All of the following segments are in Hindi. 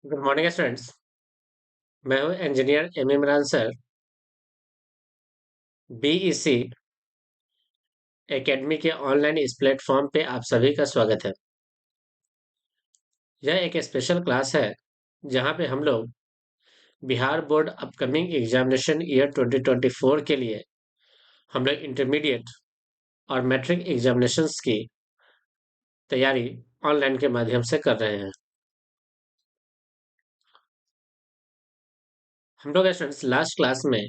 Good morning students. मैं हूं engineer Imran sir. BEC academy के ऑनलाइन इस प्लेटफॉर्म पे आप सभी का स्वागत है। यह एक स्पेशल क्लास है जहां पे हम लोग Bihar board upcoming examination year 2024 के लिए हम लोग इंटरमीडिएट और मैट्रिक एग्जामिनेशंस की तैयारी ऑनलाइन के माध्यम से कर रहे हैं। हम लोग स्टूडेंट्स लास्ट क्लास में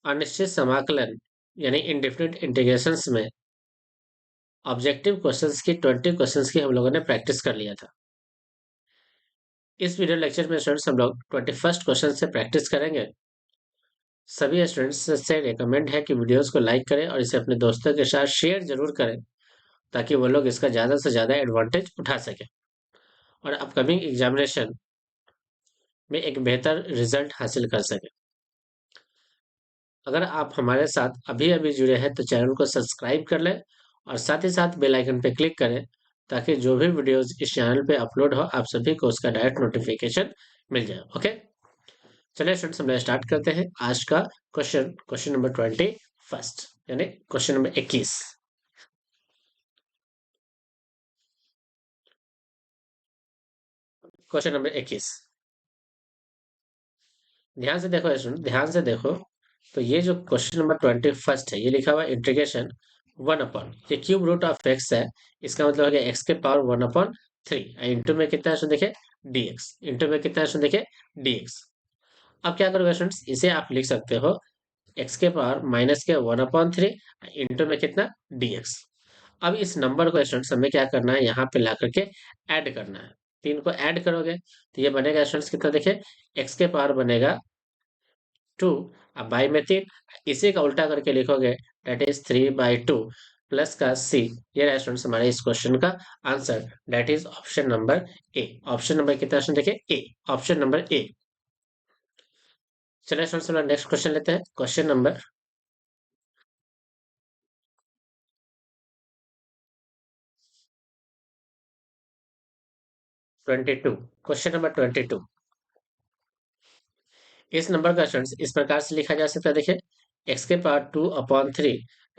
अनिश्चित समाकलन यानी इंडेफिनिट इंटीग्रेशंस में ऑब्जेक्टिव क्वेश्चंस की 20 क्वेश्चंस की हम लोगों ने प्रैक्टिस कर लिया था। इस वीडियो लेक्चर में स्टूडेंट्स हम लोग 21st क्वेश्चन से प्रैक्टिस करेंगे। सभी स्टूडेंट्स से रिकमेंड है कि वीडियोस को लाइक करें और इसे अपने दोस्तों के साथ शेयर जरूर करें ताकि वो लोग इसका ज़्यादा से ज़्यादा एडवांटेज उठा सकें और अपकमिंग एग्जामिनेशन में एक बेहतर रिजल्ट हासिल कर सकें। अगर आप हमारे साथ अभी अभी जुड़े हैं तो चैनल को सब्सक्राइब कर लें और साथ ही साथ बेल आइकन पे क्लिक करें ताकि जो भी वीडियोस इस चैनल पे अपलोड हो आप सभी को उसका डायरेक्ट नोटिफिकेशन मिल जाए। ओके, चलिए स्टूडेंट्स हम लोग स्टार्ट करते हैं आज का क्वेश्चन नंबर 21 यानी क्वेश्चन नंबर 21। क्वेश्चन नंबर 21, ध्यान से देखो स्टूडेंट, ध्यान से देखो। तो ये जो क्वेश्चन नंबर 21 है ये लिखा हुआ इंटीग्रेशन 1 अपॉन ये क्यूब रूट ऑफ एक्स है। इसका मतलब हो गया एक्स के पावर 1/3 इंटू में कितना है देखे dx, इंटू में कितना है देखे dx। अब क्या करोगे स्टूडेंट्स, इसे आप लिख सकते हो एक्स के पावर माइनस के 1/3 इंटू में कितना dx। अब इस नंबर को स्टूडेंट्स हमें क्या करना है, यहाँ पे ला करके ऐड करना है। तीन को ऐड करोगे तो ये बनेगा स्टूडेंट्स कितना देखे, एक्स के पावर बनेगा 2, अब बाई में 3, इसी का उल्टा करके लिखोगे डेट इज 3/2 प्लस का सी। ये रहा स्टूडेंट्स हमारे इस क्वेश्चन का answer, that is option number A. Option number कितना ऑप्शन देखिए ए, ऑप्शन नंबर ए। चलिए स्टूडेंट्स नेक्स्ट क्वेश्चन लेते हैं, क्वेश्चन नंबर 22। क्वेश्चन नंबर 22, इस नंबर का स्टूडेंट्स इस प्रकार से लिखा जा सकता है देखिए एक्स के पावर 2/3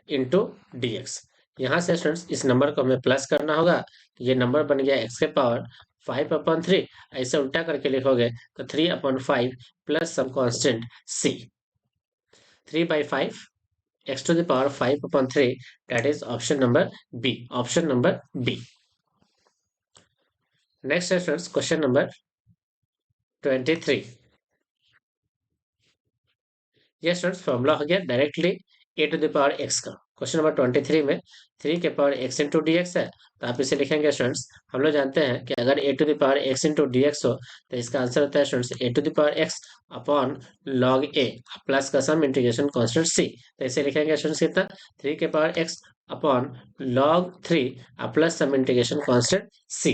इंटू डी एक्स। यहाँ से स्टूडेंट्स इस नंबर को हमें प्लस करना होगा तो ये नंबर बन गया एक्स के पावर 5/3। ऐसे उल्टा करके लिखोगे तो 3/5 plus some constant C, 3/5 X to the power 5/3, that is option number B, option number B. Next है स्टूडेंट्स क्वेश्चन नंबर 23। ये स्टूडेंट्स फॉर्मूला हो गया directly A to the power X का। क्वेश्चन नंबर 23 में 3 के power x into D X है तो आप इसे लिखेंगे स्टूडेंट्स, हम लोग जानते हैं कि अगर a to the power x into D x हो तो इसका आंसर होता है students a to the power x upon log a plus का सम इंटीग्रेशन कांस्टेंट सी। तो इसे लिखेंगे स्टूडेंट्स कितना, 3 के power x upon log 3 plus some integration constant C,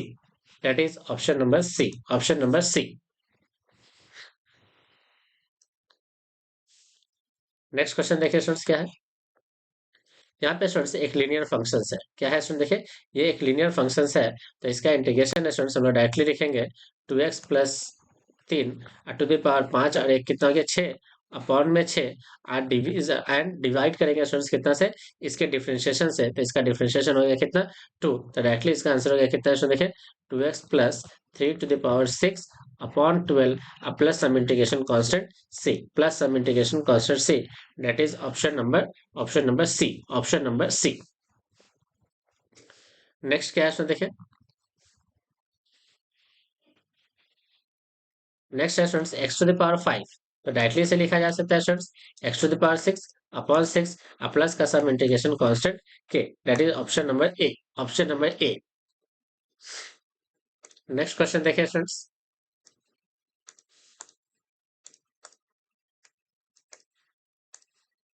that is option number C, option number C. Next question देखिए स्टूडेंट्स क्या है। यहाँ पे स्टूडेंट्स एक लीनियर फंक्शन है, क्या है स्टूडेंट देखिए, ये एक लीनियर फंक्शन है तो इसका इंटीग्रेशन स्टूडेंट्स हम लोग डायरेक्टली लिखेंगे 2x plus 3 to the power 5 और एक कितना हो गया 6 अपॉन में 6 और डिविज एंड डिवाइड करेंगे स्टूडेंट्स कितना से, इसके डिफरेंशिएशन से। तो इसका डिफरेंशिएशन हो गया कितना 2, तो डायरेक्टली इसका आंसर हो गया कितना स्टूडेंट देखिए 2x plus 3 to the power 6 upon 12 plus some integration constant C, plus some integration constant C, that is option number C, option number C. Next क्या है इसमें देखिए, नेक्स्ट है students X to the power 5। तो डायरेक्टली इसे लिखा जा सकता है students X to the power 6 upon 6 plus का सम इंटीग्रेशन कांस्टेंट के, that is option number A, option number A. Next question देखिए स्टूडेंट्स,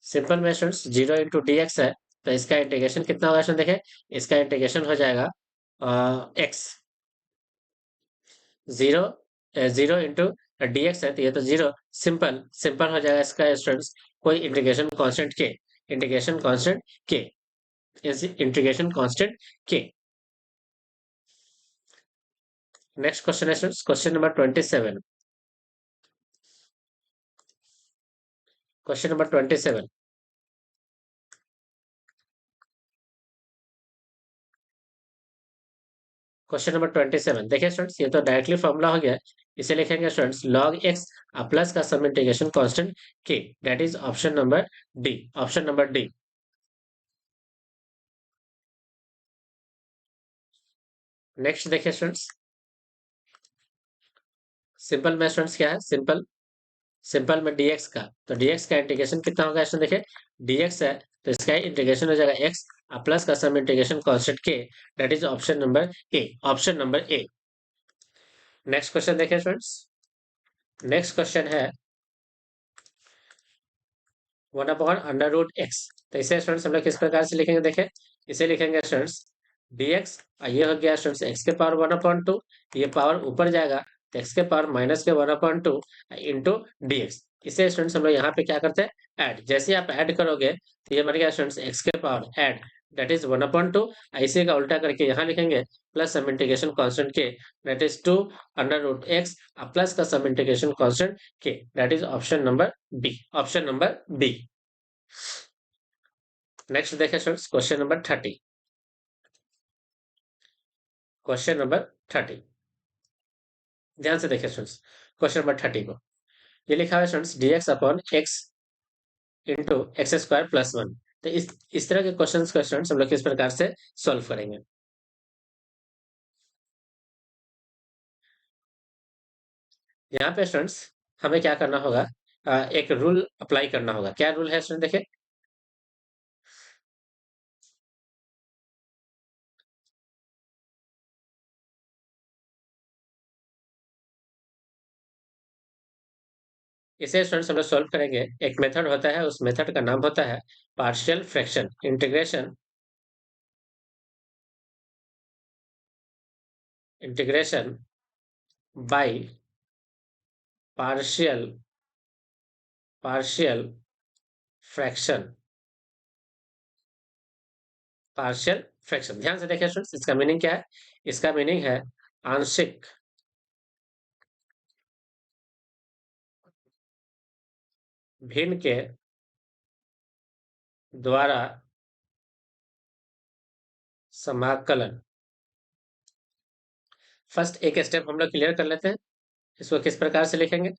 सिंपल में स्टूडेंट्स 0 इंटू डी एक्स है तो इसका इंटीग्रेशन कितना होगा स्टूडेंट देखें, इसका इंटीग्रेशन हो जाएगा एक्स, 0 0 इंटू डी एक्स है तो ये तो 0, सिंपल सिंपल हो जाएगा इसका स्टूडेंट्स कोई इंटीग्रेशन कांस्टेंट के, इंटीग्रेशन कांस्टेंट के, इंटीग्रेशन कांस्टेंट के। नेक्स्ट क्वेश्चन है students, question number 27। Question number 27। Question number 27 देखिए स्टूडेंट्स, ये तो डायरेक्टली फॉर्मूला हो गया। इसे लिखेंगे स्टूडेंट्स लॉग एक्स प्लस का सम इंटीग्रेशन कांस्टेंट के, that is option number D. Option number D. Next देखिए स्टूडेंट्स, सिंपल में स्टूडेंट्स क्या है, सिंपल सिंपल में dx का, तो dx का इंटीग्रेशन कितना होगा स्टूडेंट, देखिए dx है तो इसका इंटीग्रेशन हो जाएगा x प्लस का सम इंटीग्रेशन कांस्टेंट के, that is option number A. Option number A. Next question देखिए स्टूडेंट्स, नेक्स्ट क्वेश्चन है 1/√x। तो इसे स्टूडेंट्स हम लोग किस प्रकार से लिखेंगे, देखें इसे लिखेंगे स्टूडेंट्स dx, ये हो गया स्टूडेंट्स x के पावर 1/2, ये पावर ऊपर जाएगा तो x के पावर माइनस के 1/2 इंटू dx। इसे स्टूडेंट्स हम लोग यहाँ पे क्या करते हैं, ऐड। जैसे ही आप ऐड करोगे तो ये बन गया स्टूडेंट्स x के पावर ऐड, दैट इज 1/2। इसी का उल्टा करके यहाँ लिखेंगे प्लस सम इंटीग्रेशन कांस्टेंट के, दैट इज 2/√x प्लस का सम इंटीग्रेशन कांस्टेंट के, that is option number B. Option number B. Next देखिए students, question number 30। Question number 30, ध्यान से देखिए स्टूडेंट्स, क्वेश्चन नंबर 30 को ये लिखा है students dx upon x into X square plus 1। तो इस तरह के क्वेश्चंस को स्टूडेंट्स हम लोग किस प्रकार से सॉल्व करेंगे। यहाँ पे स्टूडेंट्स हमें क्या करना होगा, एक रूल अप्लाई करना होगा। क्या रूल है स्टूडेंट, देखिए इसे स्टूडेंट्स हम लोग सॉल्व करेंगे। एक मेथड होता है, उस मेथड का नाम होता है partial fraction integration. Integration by partial partial fraction. Partial fraction, ध्यान से देखिए स्टूडेंट्स, इसका मीनिंग क्या है, इसका मीनिंग है आंशिक भिन्न के द्वारा समाकलन। फर्स्ट एक स्टेप हम लोग क्लियर कर लेते हैं, इसको किस प्रकार से लिखेंगे।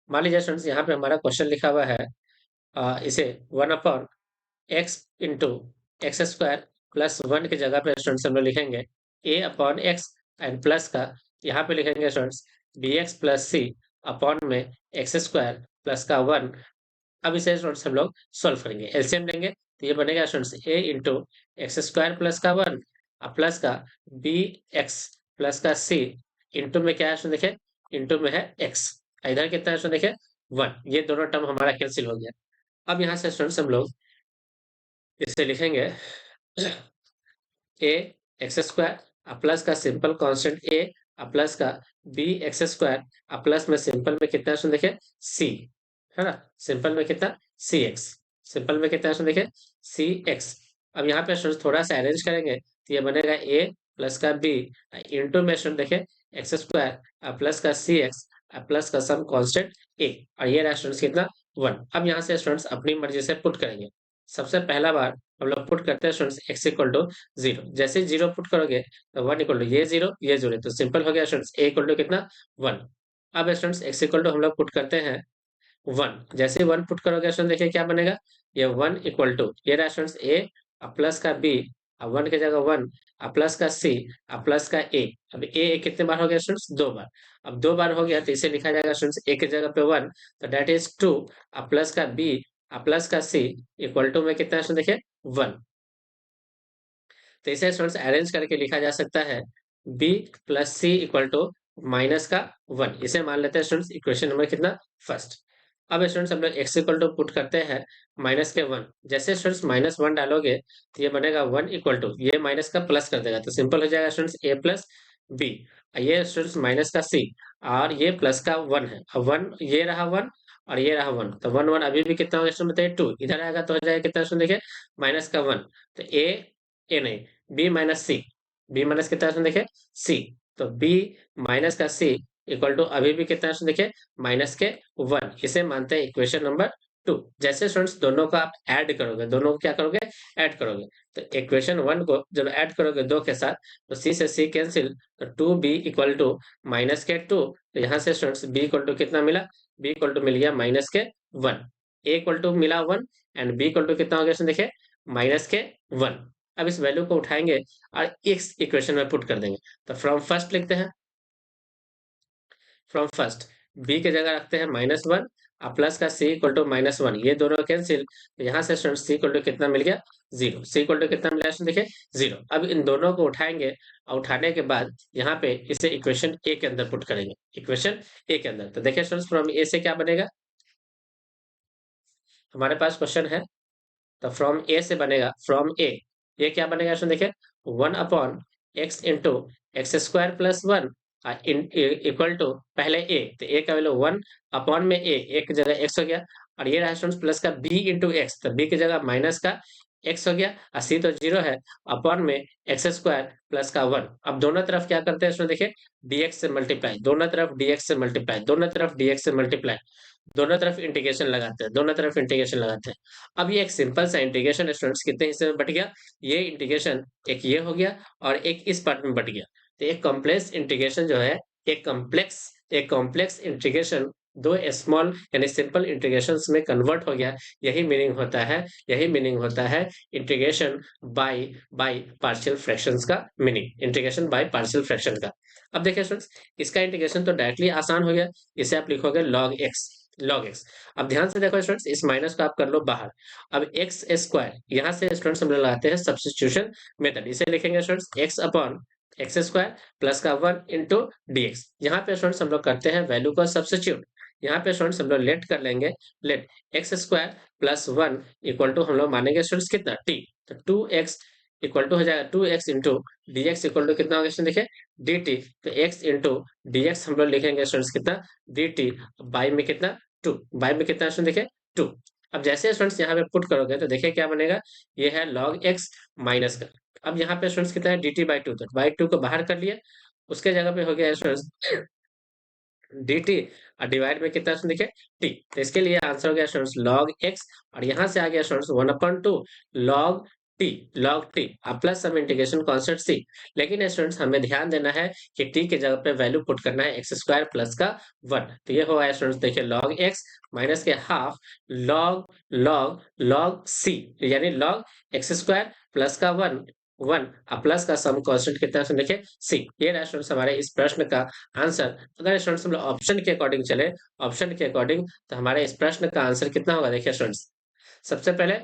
मान लीजिए स्टूडेंट्स यहाँ पे हमारा क्वेश्चन लिखा हुआ है, इसे 1/x into X square plus 1 की जगह पे स्टूडेंट्स हम लोग लिखेंगे a/x एंड प्लस का यहाँ पे लिखेंगे स्टूडेंट्स bx प्लस सी अपॉन में एक्स स्क्वायर प्लस का 1। अब इसे स्टूडेंट्स हम लोग सॉल्व करेंगे, एलसीएम लेंगे तो ये बनेगा students a into X square plus का 1 प्लस का बी एक्स प्लस का सी इंटू में क्या है स्टूडेंट, देखिए इंटू में है x, इधर कितना है स्टूडेंट, देखिए 1। ये दोनों टर्म हमारा कैंसिल हो गया। अब यहाँ से स्टूडेंट्स हम लोग इसे लिखेंगे ए एक्स स्क्वायर प्लस का सिंपल कांस्टेंट ए प्लस का बी एक्स स्क्वायर प्लस में सिंपल में कितना है देखिए सी, है ना, सिंपल में कितना सी एक्स, सिंपल में कितना है देखिए सी एक्स। अब यहाँ पे स्टूडेंट थोड़ा सा अरेंज करेंगे तो ये बनेगा ए प्लस का बी इंटू में स्टूडेंट देखिए एक्स स्क्वायर प्लस का सी एक्स प्लस का सम कांस्टेंट ए, और ये रहा स्टूडेंट्स कितना 1। अब यहाँ से स्टूडेंट्स अपनी मर्जी से पुट करेंगे। सबसे पहला बार हम लोग पुट करते हैं स्टूडेंट्स x इक्वल टू 0। जैसे ही 0 पुट करोगे तो 1 इक्वल टू ये 0 तो सिंपल हो गया स्टूडेंट्स a इक्वल टू कितना 1। अब स्टूडेंट्स x इक्वल टू हम लोग पुट करते हैं 1। जैसे ही 1 पुट करोगे स्टूडेंट देखिए क्या बनेगा, ये 1 इक्वल टू ये रहा स्टूडेंट्स a प्लस का b, अब 1 की जगह 1 प्लस का c प्लस का a। अब a कितने बार हो गया स्टूडेंट्स, 2 बार। अब 2 बार हो गया तो इसे लिखा जाएगा स्टूडेंट्स a की जगह पे 1 तो दैट इज 2 प्लस का b प्लस का c इक्वल टू में कितना है देखिए 1। तो इसे स्टूडेंट्स अरेंज करके लिखा जा सकता है b plus C equal to minus का 1। इसे मान लेते हैं स्टूडेंट्स इक्वेशन नंबर कितना फर्स्ट। अब स्टूडेंट्स हम लोग x इक्वल टू पुट करते हैं माइनस के 1। जैसे स्टूडेंट्स -1 डालोगे तो ये बनेगा 1 इक्वल टू ये माइनस का प्लस कर देगा तो सिंपल हो जाएगा स्टूडेंट्स a प्लस बी, ये स्टूडेंट्स माइनस का c और ये प्लस का 1 है। अब 1 ये रहा 1 और ये रहा 1 तो 1 1 अभी भी कितना होगा स्टूडेंट बताइए 2, इधर आएगा तो हो जाएगा कितना स्टूडेंट देखिए माइनस का 1। तो a नहीं बी माइनस सी, बी माइनस कितना है देखिए सी। तो b माइनस का c इक्वल टू अभी भी कितना है देखिए माइनस के 1, इसे मानते हैं इक्वेशन नंबर 2। जैसे स्टूडेंट्स दोनों को आप ऐड करोगे, दोनों को क्या करोगे, ऐड करोगे, तो इक्वेशन 1 को जब ऐड करोगे 2 के साथ तो c से c कैंसिल, तो 2b इक्वल टू माइनस के 2, तो यहाँ से स्टूडेंट्स b इक्वल टू कितना मिला, b इक्वल टू मिल गया माइनस के 1, a इक्वल टू मिला 1 एंड b इक्वल टू कितना हो गया इसमें देखिए माइनस के 1। अब इस वैल्यू को उठाएंगे और इस इक्वेशन में पुट कर देंगे, तो फ्रॉम फर्स्ट लिखते हैं, फ्रॉम फर्स्ट b की जगह रखते हैं -1 और प्लस का c इक्वल टू -1, ये दोनों कैंसिल, तो यहाँ से स्टूडेंट c इक्वल टू कितना मिल गया 0, c इक्वल टू कितना मिला इसमें देखिए 0। अब इन दोनों को उठाएंगे और उठाने के बाद यहाँ पे इसे इक्वेशन a के अंदर पुट करेंगे, इक्वेशन a के अंदर। तो देखिए स्टूडेंट्स फ्रॉम a से क्या बनेगा, हमारे पास क्वेश्चन है, तो फ्रॉम ए से बनेगा, फ्रॉम ए ये क्या बनेगा इसमें देखिए 1/x into X square plus 1 equal to पहले ए, तो ए का वैल्यू 1 अपॉन में ए, एक जगह x हो गया, और ये रहा स्टूडेंट्स प्लस का b इंटू एक्स, तो b की जगह माइनस का x हो गया और c तो 0 है, अपॉन में एक्स स्क्वायर प्लस का 1। अब दोनों तरफ क्या करते हैं इसमें देखिए dx से मल्टीप्लाई, दोनों तरफ dx से मल्टीप्लाई, दोनों तरफ dx से मल्टीप्लाई, दोनों तरफ इंटीग्रेशन लगाते हैं, दोनों तरफ इंटीग्रेशन लगाते हैं। अब ये एक सिंपल सा इंटीग्रेशन स्टूडेंट्स कितने हिस्से में बट गया, ये इंटीग्रेशन एक ये हो गया और एक इस पार्ट में बट गया, तो एक कॉम्प्लेक्स इंटीग्रेशन जो है, एक कॉम्प्लेक्स इंटीग्रेशन दो स्मॉल यानी सिंपल इंटीग्रेशंस में कन्वर्ट हो गया, यही मीनिंग होता है, यही मीनिंग होता है integration by by partial fractions का meaning, integration by partial fraction का। अब देखिए स्टूडेंट्स इसका इंटीग्रेशन तो डायरेक्टली आसान हो गया, इसे आप लिखोगे लॉग एक्स, लॉग एक्स। अब ध्यान से देखो स्टूडेंट्स इस माइनस को आप कर लो बाहर, अब एक्स स्क्वायर यहाँ से स्टूडेंट्स हम लोग लगाते हैं सब्स्टिट्यूशन मेथड, इसे लिखेंगे students x upon x square plus का 1 इंटू डी एक्स। यहाँ पे स्टूडेंट्स हम लोग करते हैं वैल्यू को सब्स्टिट्यूट, यहाँ पे स्टूडेंट्स हम लोग लेट कर लेंगे, let X square plus 1 equal to हम लोग मानेंगे स्टूडेंट्स कितना टी, तो 2x इक्वल टू हो जाएगा 2x into D X equal to कितना होगा इसमें देखिए डी टी, तो x इंटू डी एक्स हम लोग लिखेंगे स्टूडेंट्स कितना डी टी, बाई में कितना 2, बाई में कितना इसमें देखिए 2। अब जैसे स्टूडेंट्स यहाँ पे पुट करोगे तो देखिए क्या बनेगा, ये है log x माइनस का, अब यहाँ पे स्टूडेंट्स कितना है dt बाई 2, तो बाई 2 को बाहर कर लिया, उसके जगह पे हो गया स्टूडेंट्स dt और डिवाइड में कितना सुन देखिए t, तो इसके लिए आंसर हो गया स्टूडेंट्स log x, और यहाँ से आ गया students 1/2 log t, log t अब plus some integration constant c। लेकिन स्टूडेंट्स हमें ध्यान देना है कि t के जगह पे वैल्यू पुट करना है एक्स स्क्वायर प्लस का 1, तो ये होगा स्टूडेंट्स देखिए log x माइनस के half log log log c, यानी log एक्स स्क्वायर प्लस का 1 1 प्लस का सम कांस्टेंट कितना है देखिए c। ये रहा स्टूडेंट्स हमारे इस प्रश्न का आंसर। अगर स्टूडेंट्स हम लोग ऑप्शन के अकॉर्डिंग चले, ऑप्शन के अकॉर्डिंग, तो हमारे इस प्रश्न का आंसर कितना होगा देखिए स्टूडेंट्स, सबसे पहले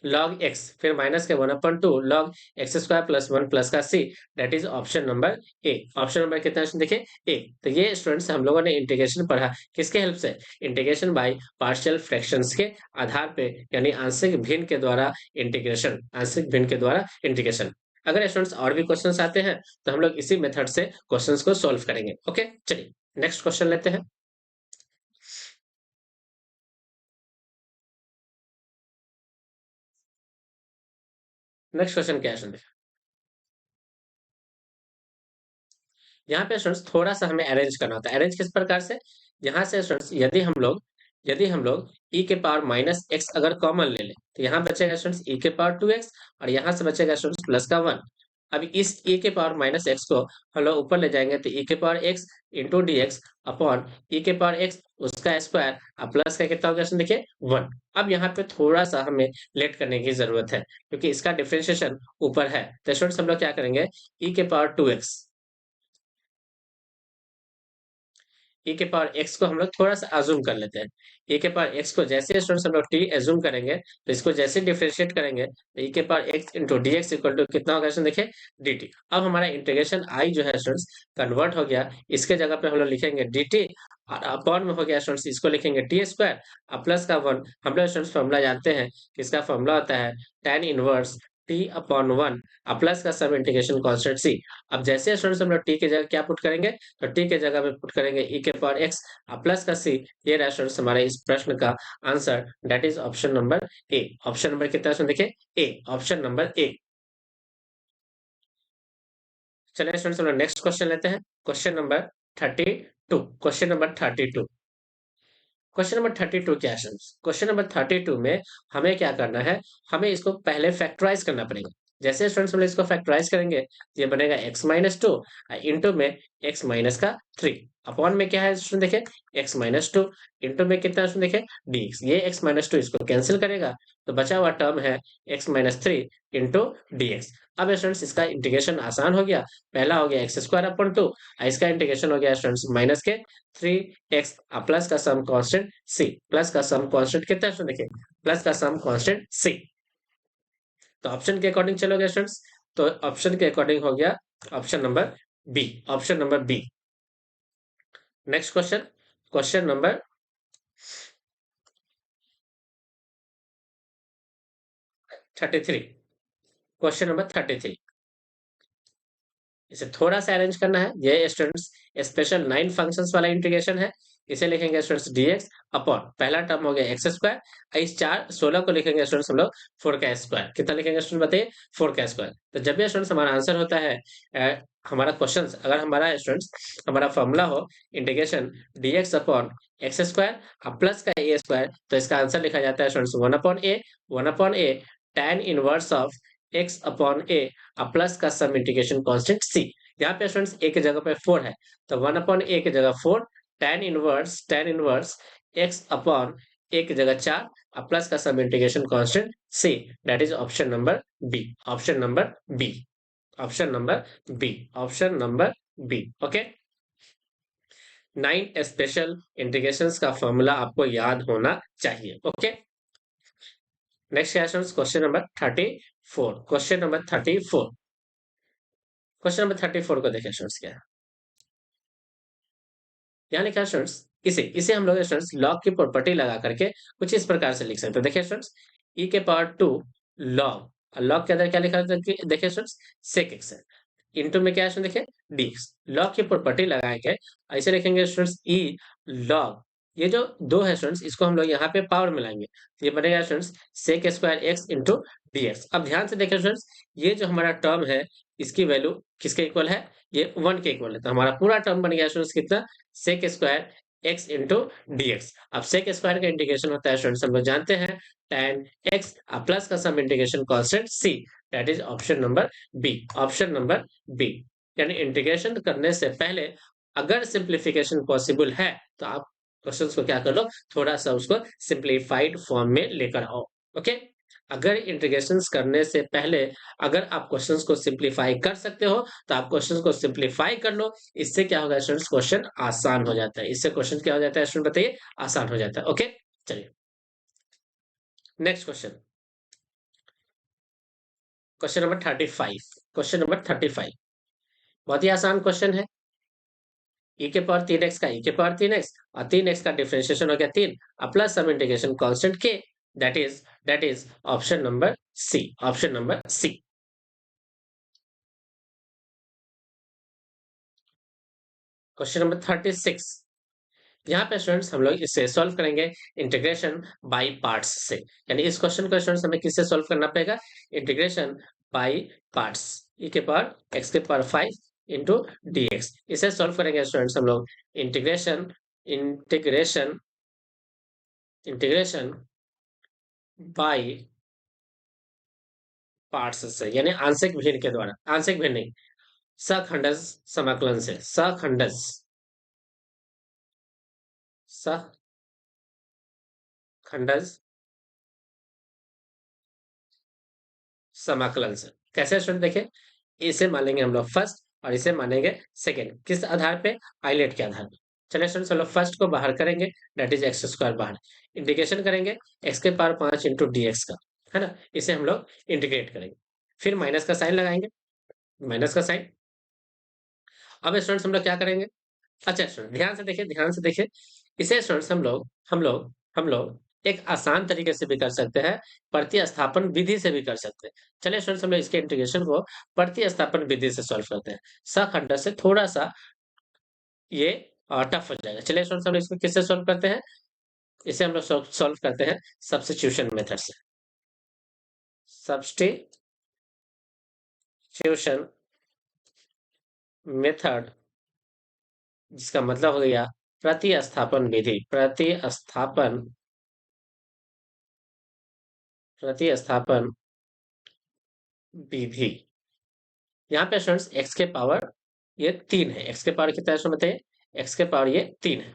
log x फिर माइनस के 1/2 log x square plus 1 plus का c, that is option number A. Option number कितना है देखिए ए। तो ये स्टूडेंट्स हम लोगों ने इंटीग्रेशन पढ़ा किसके हेल्प से, इंटीग्रेशन बाय पार्शियल फ्रैक्शंस के आधार पे, यानी आंशिक भिन्न के द्वारा इंटीग्रेशन, आंशिक भिन्न के द्वारा इंटीग्रेशन। अगर स्टूडेंट्स और भी क्वेश्चंस आते हैं तो हम लोग इसी मेथड से क्वेश्चंस को सॉल्व करेंगे। ओके चलिए नेक्स्ट क्वेश्चन लेते हैं। नेक्स्ट क्वेश्चन क्या है, यहाँ पे स्टूडेंट्स थोड़ा सा हमें अरेंज करना होता है। अरेंज किस प्रकार से, यहाँ से स्टूडेंट्स यदि हम लोग e के पावर माइनस एक्स अगर कॉमन ले लें तो यहाँ बचेगा स्टूडेंट्स e के पावर 2x और यहाँ से बचेगा स्टूडेंट्स प्लस का 1। अब इस e के पावर माइनस एक्स को हम लोग ऊपर ले जाएंगे तो e के power x into D x upon e के पावर x उसका स्क्वायर और प्लस का कितना होगा इसमें देखिए 1। अब यहाँ पे थोड़ा सा हमें लेट करने की जरूरत है क्योंकि इसका डिफरेंशिएशन ऊपर है, तो स्टूडेंट्स हम लोग क्या करेंगे e के पावर 2x, e के पावर x को हम लोग थोड़ा सा अज्यूम कर लेते हैं। e के पावर x को जैसे स्टूडेंट्स हम लोग t अज्यूम करेंगे तो इसको जैसे डिफरेंशिएट करेंगे तो e के power x into D X equal to कितना होगा इसमें देखिए dt। अब हमारा इंटीग्रेशन i जो है स्टूडेंट्स कन्वर्ट हो गया, इसके जगह पे हम लोग लिखेंगे dt और अपॉन में हो गया स्टूडेंट्स इसको लिखेंगे टी स्क्वायर और प्लस का 1। हम लोग स्टूडेंट्स फॉर्मूला जानते हैं कि इसका फॉर्मूला होता है tan इनवर्स t अपॉन 1 और प्लस का सब इंटीग्रेशन कांस्टेंट c। अब जैसे स्टूडेंट्स हम लोग t की जगह क्या पुट करेंगे, तो t के जगह पे पुट करेंगे e के पावर x और प्लस का c। ये रहा स्टूडेंट्स हमारे इस प्रश्न का answer, that is option number A. Option number कितना है देखिए ए, ऑप्शन नंबर ए। चलिए स्टूडेंट्स हम लोग नेक्स्ट क्वेश्चन लेते हैं। Question number 32। Question number 32। Question number 32 क्या है? क्वेश्चन नंबर 32 में हमें क्या करना है, हमें इसको पहले फैक्टराइज करना पड़ेगा। जैसे स्टूडेंट्स हम लोग इसको फैक्टराइज करेंगे, ये बनेगा x माइनस टू इंटू में x माइनस का 3 अपॉन में क्या है स्टूडेंट देखे, x माइनस टू इंटू में कितना स्टूडेंट देखे dx। ये x माइनस टू इसको कैंसिल करेगा तो बचा हुआ टर्म है x minus three into dx। अब स्टूडेंट्स इसका इंटीग्रेशन आसान हो गया। पहला हो गया एक्स स्क्वायर अपॉन टू, इसका इंटीग्रेशन हो गया स्टूडेंट्स माइनस के 3x प्लस का सम कांस्टेंट c, प्लस का सम कांस्टेंट कितना है देखिए, प्लस का सम कांस्टेंट c। तो ऑप्शन के अकॉर्डिंग चलोगे स्टूडेंट्स, तो ऑप्शन के अकॉर्डिंग हो गया option number B, option number B. Next question, question number 33। Question number 33, इसे थोड़ा सा अरेंज करना है। ये स्टूडेंट्स स्पेशल 9 फंक्शंस वाला इंटीग्रेशन है। इसे लिखेंगे स्टूडेंट्स dx अपॉन पहला टर्म हो गया एक्स स्क्वायर, इस 16 को लिखेंगे स्टूडेंट्स हम लोग 4 का स्क्वायर। कितना लिखेंगे स्टूडेंट बताइए, 4 का स्क्वायर। तो जब भी स्टूडेंट्स हमारा आंसर होता है हमारा क्वेश्चन, अगर हमारा स्टूडेंट्स हमारा फॉर्मूला हो integration dx upon x square plus का ए स्क्वायर, तो इसका आंसर लिखा जाता है students 1/a tan inverse of x upon a plus का सम इंटीग्रेशन कांस्टेंट c। यहाँ पे स्टूडेंट्स a की जगह पे 4 है, तो 1/a की जगह 4 tan inverse x upon a की जगह 4 प्लस का some integration constant c। That is option number B, option number B, option number B, option number B. Okay, 9 special integrations का फॉर्मूला आपको याद होना चाहिए। Okay, next question number 34। Question number 34, question number 34 को देखें स्टूडेंट्स क्या है। यहाँ लिखा है स्टूडेंट्स, इसे इसे हम लोग स्टूडेंट्स लॉग की प्रॉपर्टी लगा करके कुछ इस प्रकार से लिख सकते हैं। देखिए स्टूडेंट्स, e के पावर 2 लॉग, लॉग के अंदर क्या लिखा है देखिए स्टूडेंट्स, सेक एक्स है, इंटू में क्या है देखिए dx। लॉग की प्रॉपर्टी लगाएंगे, ऐसे लिखेंगे स्टूडेंट्स e लॉग, ये जो दो है स्टूडेंट्स इसको हम लोग यहाँ पे पावर मिलाएंगे, ये बनेगा students sec square X into dx। अब ध्यान से देखिए स्टूडेंट्स, ये जो हमारा टर्म है इसकी वैल्यू किसके इक्वल है, ये 1 के इक्वल है। तो हमारा पूरा टर्म बन गया स्टूडेंट्स कितना, sec square X into dx। अब सेक स्क्वायर का इंटीग्रेशन होता है स्टूडेंट्स हम लोग जानते हैं tan x प्लस का some integration constant c। That is option number B, option number B. यानी इंटीग्रेशन करने से पहले अगर सिंप्लीफिकेशन पॉसिबल है तो आप क्वेश्चंस को क्या कर लो, थोड़ा सा उसको सिंप्लीफाइड फॉर्म में लेकर आओ। ओके, अगर इंटीग्रेशंस करने से पहले अगर आप क्वेश्चंस को सिंप्लीफाई कर सकते हो तो आप क्वेश्चंस को सिंप्लीफाई कर लो। इससे क्या होगा स्टूडेंट्स, क्वेश्चन आसान हो जाता है। इससे क्वेश्चन क्या हो जाता है स्टूडेंट बताइए, आसान हो जाता है। ओके, चलिए next question, question number 35। Question number 35 बहुत ही आसान क्वेश्चन है। e के पावर 3x का e के पावर 3x और 3x का डिफरेंशिएशन हो गया 3 plus some integration constant k। That is option number C, option number C. Question number 36, यहाँ पे स्टूडेंट्स हम लोग इसे सॉल्व करेंगे इंटीग्रेशन बाय पार्ट्स से। यानी इस क्वेश्चन को स्टूडेंट्स हमें किससे सॉल्व करना पड़ेगा, इंटीग्रेशन बाय पार्ट्स, e के पावर x के पावर 5 इंटू dx। इसे सॉल्व करेंगे स्टूडेंट्स हम लोग integration integration integration by parts से, यानी आंशिक भिन्न के द्वारा, आंशिक भिन्न नहीं, सखंडस समाकलन से, सखंडस सखंडस समाकलन से। कैसे स्टूडेंट देखें, इसे मानेंगे हम लोग फर्स्ट और इसे मानेंगे सेकेंड, किस आधार पे, आइलेट के आधार पे। चलिए स्टूडेंट्स हम लोग फर्स्ट को बाहर करेंगे, दैट इज एक्स स्क्वायर बाहर, इंटीग्रेशन करेंगे एक्स के पावर 5 इंटू dx का, है ना, इसे हम लोग इंटीग्रेट करेंगे, फिर माइनस का साइन लगाएंगे, माइनस का साइन। अब स्टूडेंट्स हम लोग क्या करेंगे, अच्छा स्टूडेंट ध्यान से देखिए, इसे स्टूडेंट्स हम लोग एक आसान तरीके से भी कर सकते हैं, प्रतिस्थापन विधि से भी कर सकते हैं। चलिए स्टूडेंट्स हम लोग इसके इंटीग्रेशन को प्रतिस्थापन विधि से सॉल्व करते हैं। सखंड से थोड़ा सा ये टफ हो जाएगा। चलिए स्टूडेंट्स हम लोग इसको किससे सॉल्व करते हैं, इसे हम लोग सॉल्व करते हैं सब्स्टिट्यूशन मेथड से। सब्स्टिट्यूशन मेथड, जिसका मतलब हो गया प्रतिस्थापन विधि। प्रतिस्थापन विधि। यहाँ पे स्टूडेंट्स एक्स के पावर ये 3 है। एक्स के पावर कितना है स्टूडेंट बताइए? एक्स के पावर ये 3 है।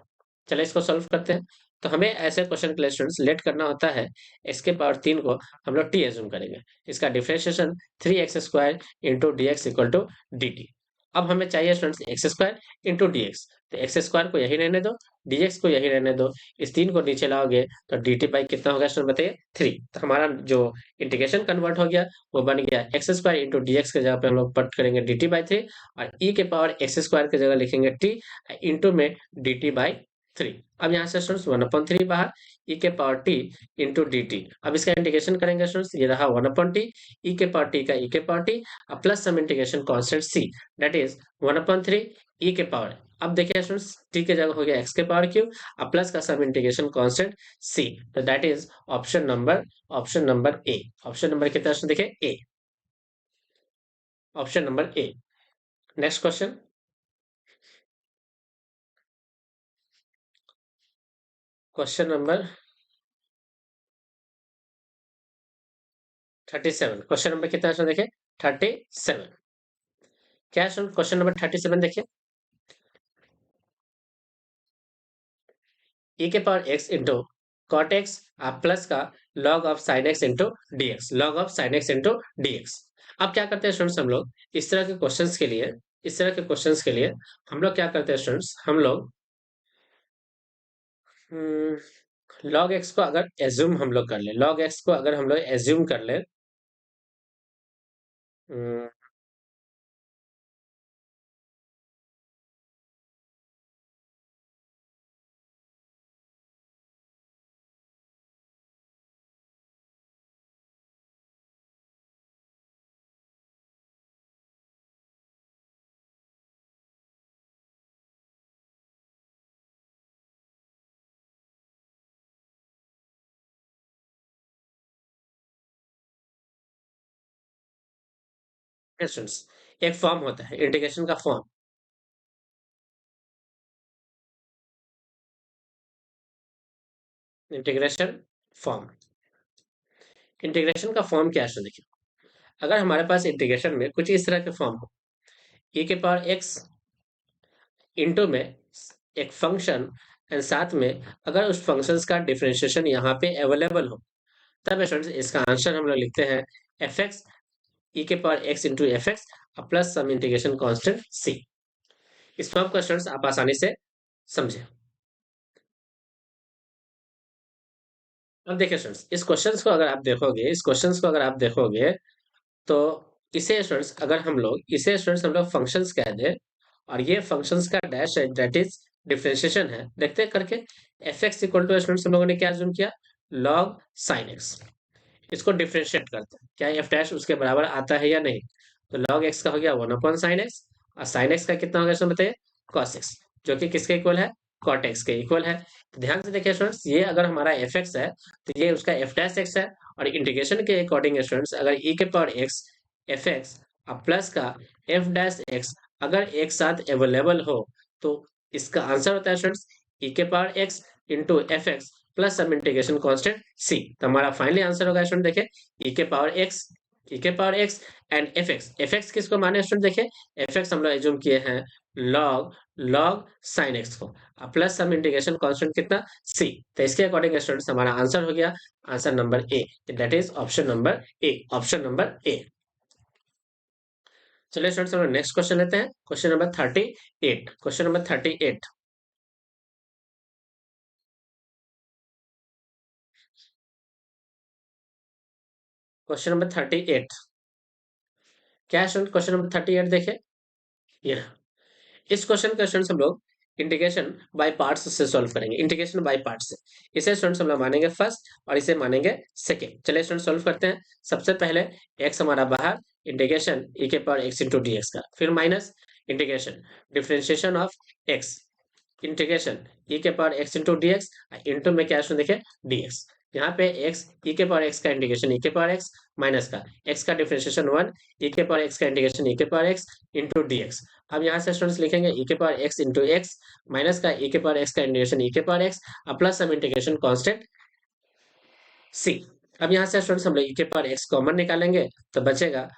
चलिए इसको सॉल्व करते हैं। तो हमें ऐसे क्वेश्चन के लिए स्टूडेंट्स लेट करना होता है एक्स के पावर 3 को हम लोग टी एज्यूम करेंगे। इसका differentiation 3x² into D X equal to D T. अब हमें चाहिए students X square into D X. तो एक्स स्क्वायर को यही रहने दो, डी एक्स को यही रहने दो। इस 3 को नीचे लाओगे तो डी टी बाई कितना होगा स्टूडेंट बताइए? 3। तो हमारा जो इंटीग्रेशन कन्वर्ट हो गया वो बन गया x square into D x के जगह पे हम लोग पट करेंगे डी टी बाई 3, और ई के पावर एक्स स्क्वायर की जगह लिखेंगे टी इंटू में डी टी बाई 3। अब यहाँ से स्टूडेंट्स 1/3 बाहर, ई के power T into D T. अब इसका इंटीग्रेशन करेंगे स्टूडेंट्स, ये रहा 1/t, ई के पावर टी का ई के पावर टी, अब plus some integration constant C, that is 1/3 E के पावर। अब देखिए स्टूडेंट्स टी के जगह हो गया एक्स के पावर क्यूब, अब प्लस का सम इंटीग्रेशन कॉन्स्टेंट सी, तो that is option number A. Option number कितना है देखिए? A. Option number A. Next question, question number 37। Question number कितना है देखिए? 37। क्या है क्वेश्चन नंबर 37? देखिए, ई के power x into cot x plus का log of sine x into D x, log of sine x into D x. अब क्या करते हैं स्टूडेंट्स हम लोग इस तरह के क्वेश्चंस के लिए, इस तरह के क्वेश्चंस के लिए हम लोग क्या करते हैं स्टूडेंट्स, हम लोग लॉग एक्स को अगर एज्यूम हम लोग कर ले, लॉग एक्स को अगर हम लोग एज्यूम कर ले, स्टूडेंट्स एक फॉर्म होता है इंटीग्रेशन का फॉर्म, इंटीग्रेशन फॉर्म। इंटीग्रेशन का फॉर्म क्या है देखिए, अगर हमारे पास इंटीग्रेशन में कुछ इस तरह के फॉर्म हो, e के पावर x इंटू में एक फंक्शन एंड साथ में अगर उस फंक्शन का डिफरेंशिएशन यहाँ पे अवेलेबल हो, तब स्टूडेंट्स इसका आंसर हम लोग लिखते हैं एफ एक्स ई के power x into f x plus some integration constant C. इस फॉर्म को स्टूडेंट्स आप आसानी से समझे। अब देखिए स्टूडेंट्स इस क्वेश्चंस को अगर आप देखोगे, इस क्वेश्चंस को अगर आप देखोगे तो इसे स्टूडेंट्स अगर हम लोग इसे स्टूडेंट्स हम लोग फंक्शंस कह दें, और ये फंक्शंस का डैश है दैट इज डिफरेंशिएशन है, देखते हैं करके। F X equal to students हम लोगों ने क्या अज्यूम किया? Log sine X. इसको डिफरेंशिएट करते हैं, क्या एफ डैश उसके बराबर आता है या नहीं। तो लॉग एक्स का हो गया 1/sin x, और साइन एक्स का कितना होगा इसमें बताइए? cos x, जो कि किसके इक्वल है? cot x के इक्वल है। तो ध्यान से देखिए स्टूडेंट्स, ये अगर हमारा एफ एक्स है तो ये उसका एफ डैश एक्स है, और इंटीग्रेशन के अकॉर्डिंग स्टूडेंट्स अगर e के पावर x एफ एक्स अब प्लस का एफ डैश एक्स अगर एक साथ अवेलेबल हो, तो इसका आंसर होता है स्टूडेंट्स e के power x into f x plus some integration constant C. तो हमारा फाइनली आंसर होगा स्टूडेंट देखिए e के पावर x, e के power x and f x किसको माने स्टूडेंट देखिए? एफ एक्स हम लोग एज्यूम किए हैं लॉग लॉग साइन एक्स को, प्लस सम इंटीग्रेशन कांस्टेंट कितना? सी। तो इसके अकॉर्डिंग स्टूडेंट्स हमारा आंसर हो गया answer number A, that is option number A. Option number ए। चलिए स्टूडेंट्स हम नेक्स्ट क्वेश्चन लेते हैं, question number 38। Question number 38, question number 38। क्या है स्टूडेंट क्वेश्चन नंबर 38? देखिए ये इस क्वेश्चन का स्टूडेंट्स हम लोग इंटीग्रेशन बाय पार्ट्स से सॉल्व करेंगे, इंटीग्रेशन बाय पार्ट्स से। इसे स्टूडेंट्स हम लोग मानेंगे फर्स्ट और इसे मानेंगे सेकेंड। चलिए स्टूडेंट्स सॉल्व करते हैं। सबसे पहले एक्स हमारा बाहर, इंटीग्रेशन ई के power x into D x का, फिर minus integration differentiation of x, integration e के power x into D x into में क्या है देखिए डी एक्स। यहाँ पे x e के पावर x का इंटीग्रेशन e के पावर x माइनस का x का डिफरेंशिएशन 1 e के पावर x का इंटीग्रेशन e के पावर x इंटू dx। अब यहाँ से स्टूडेंट्स लिखेंगे e के power x into x minus का e के पावर x का इंटीग्रेशन e के पावर x अब प्लस हम इंटीग्रेशन कांस्टेंट c। अब यहाँ से स्टूडेंट्स हम लोग e के पावर x कॉमन निकालेंगे तो बचेगा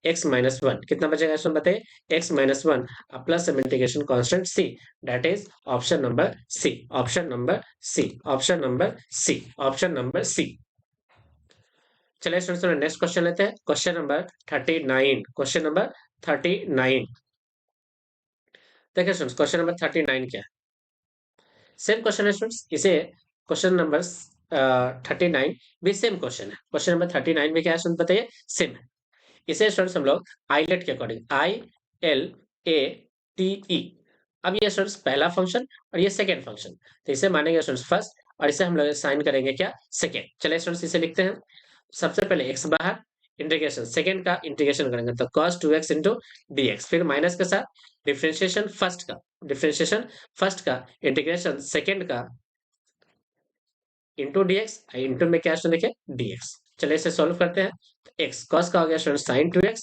x माइनस वन। कितना बचेगा स्टूडेंट बताइए? x माइनस वन अब प्लस हम integration constant c, that is option number C, option number C, option number C, option number C. चलिए स्टूडेंट्स नेक्स्ट क्वेश्चन लेते हैं, क्वेश्चन नंबर 39। क्वेश्चन नंबर 39 देखिए स्टूडेंट्स, क्वेश्चन नंबर 39 क्या है? सेम क्वेश्चन है स्टूडेंट्स, इसे क्वेश्चन नंबर 39 भी सेम क्वेश्चन है। क्वेश्चन नंबर 39 में क्या है स्टूडेंट बताइए? सेम है। इसे स्टूडेंट्स हम लोग आइलेट के अकॉर्डिंग ILATE, अब ये स्टूडेंट्स पहला फंक्शन और ये सेकेंड फंक्शन, तो इसे मानेंगे स्टूडेंट्स फर्स्ट और इसे हम लोग साइन करेंगे क्या? सेकेंड। चलिए स्टूडेंट्स इसे लिखते हैं। सबसे पहले x बाहर, इंटीग्रेशन सेकेंड का इंटीग्रेशन करेंगे तो cos 2x इंटू dx, फिर माइनस के साथ डिफरेंशिएशन फर्स्ट का इंटीग्रेशन सेकेंड का इंटू dx, इंटू में क्या देखिए dx। चलिए इसे सॉल्व करते हैं। तो x cos का हो गया स्टूडेंट साइन 2x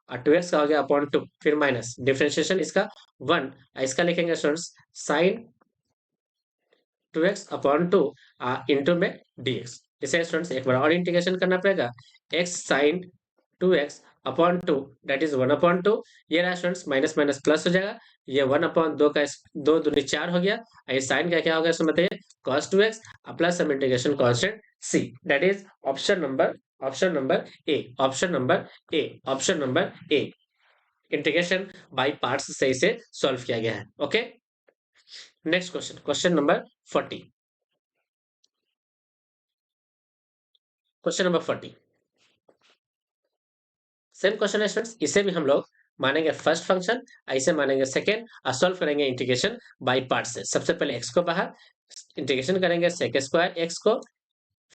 और 2x का हो गया अपॉन 2, फिर माइनस डिफरेंशिएशन इसका 1, इसका लिखेंगे students sine 2x upon 2 into में dx। इसे स्टूडेंट्स एक बार और इंटीग्रेशन करना पड़ेगा, x sine 2x upon 2 that is 1 upon 2। ये रहा स्टूडेंट्स माइनस माइनस प्लस हो जाएगा, ये 1 अपॉन 2 का 2 दूनी 4 हो गया, ये साइन का क्या होगा इसमें बताइए? cos 2x plus some integration constant c, that is option number A, option number A, option number A. Integration by parts से इसे सॉल्व किया गया है। Okay, next question, question number 40। Question number 40 same question है स्टूडेंट्स, इसे भी हम लोग मानेंगे फर्स्ट फंक्शन, इसे मानेंगे सेकेंड और सॉल्व करेंगे इंटीग्रेशन बाय पार्ट से। सबसे पहले x को बाहर, इंटीग्रेशन करेंगे सेक स्क्वायर x को,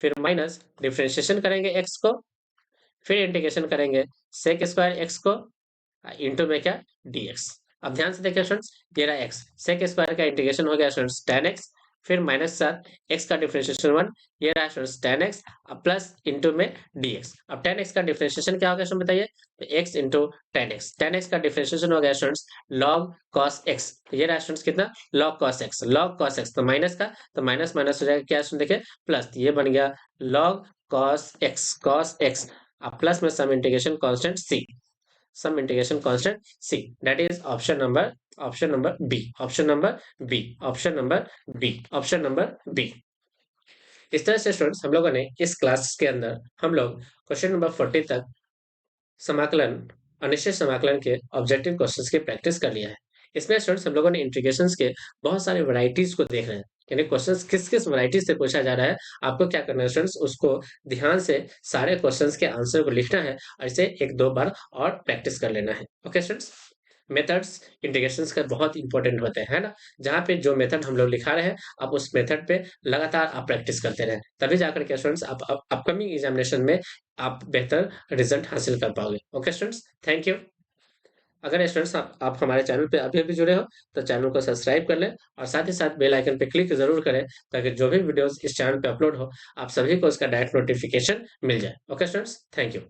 फिर माइनस डिफरेंशिएशन करेंगे x को, फिर इंटीग्रेशन करेंगे सेक स्क्वायर x को इंटू में क्या? dx। अब ध्यान से देखिए स्टूडेंट्स, ये रहा x, सेक स्क्वायर का इंटीग्रेशन हो गया स्टूडेंट्स tan x, फिर माइनस साथ x का डिफरेंशिएशन 1, ये रहा स्टूडेंट्स tan x अब प्लस इंटू में dx। अब tan x का डिफरेंशिएशन क्या होगा स्टूडेंट बताइए? तो x इंटू tan x का डिफरेंशिएशन हो गया स्टूडेंट्स log cos x, तो ये रहा स्टूडेंट्स कितना? log cos x तो माइनस का, तो माइनस माइनस हो जाएगा क्या स्टूडेंट देखिए? प्लस, तो ये बन गया log cos x अब प्लस में some integration constant c, some integration constant c, that is option number B, option number B, option number B, option number B. इस तरह से स्टूडेंट्स हम लोगों ने इस क्लास के अंदर हम लोग क्वेश्चन नंबर 40 तक समाकलन, अनिश्चित समाकलन के ऑब्जेक्टिव क्वेश्चंस की प्रैक्टिस कर लिया है। इसमें स्टूडेंट्स हम लोगों ने इंटीग्रेशंस के बहुत सारे वैरायटीज को देख रहे हैं, यानी क्वेश्चंस किस किस वैरायटी से पूछा जा रहा है। आपको क्या करना है स्टूडेंट्स, उसको ध्यान से सारे क्वेश्चंस के आंसर को लिखना है और इसे एक दो बार और प्रैक्टिस कर लेना है। ओके स्टूडेंट्स, मेथड्स इंटीग्रेशंस का बहुत इंपॉर्टेंट होते हैं, है ना? जहाँ पे जो मेथड हम लोग लिखा रहे हैं, आप उस मेथड पे लगातार आप प्रैक्टिस करते रहें, तभी जाकर के स्टूडेंट्स आप अपकमिंग एग्जामिनेशन में आप बेहतर रिजल्ट हासिल कर पाओगे। Okay students, thank you. अगर स्टूडेंट्स आप हमारे चैनल पे अभी अभी जुड़े हो तो चैनल को सब्सक्राइब कर लें और साथ ही साथ बेल आइकन पे क्लिक जरूर करें, ताकि जो भी वीडियोस इस चैनल पे अपलोड हो आप सभी को उसका डायरेक्ट नोटिफिकेशन मिल जाए। Okay students, thank you.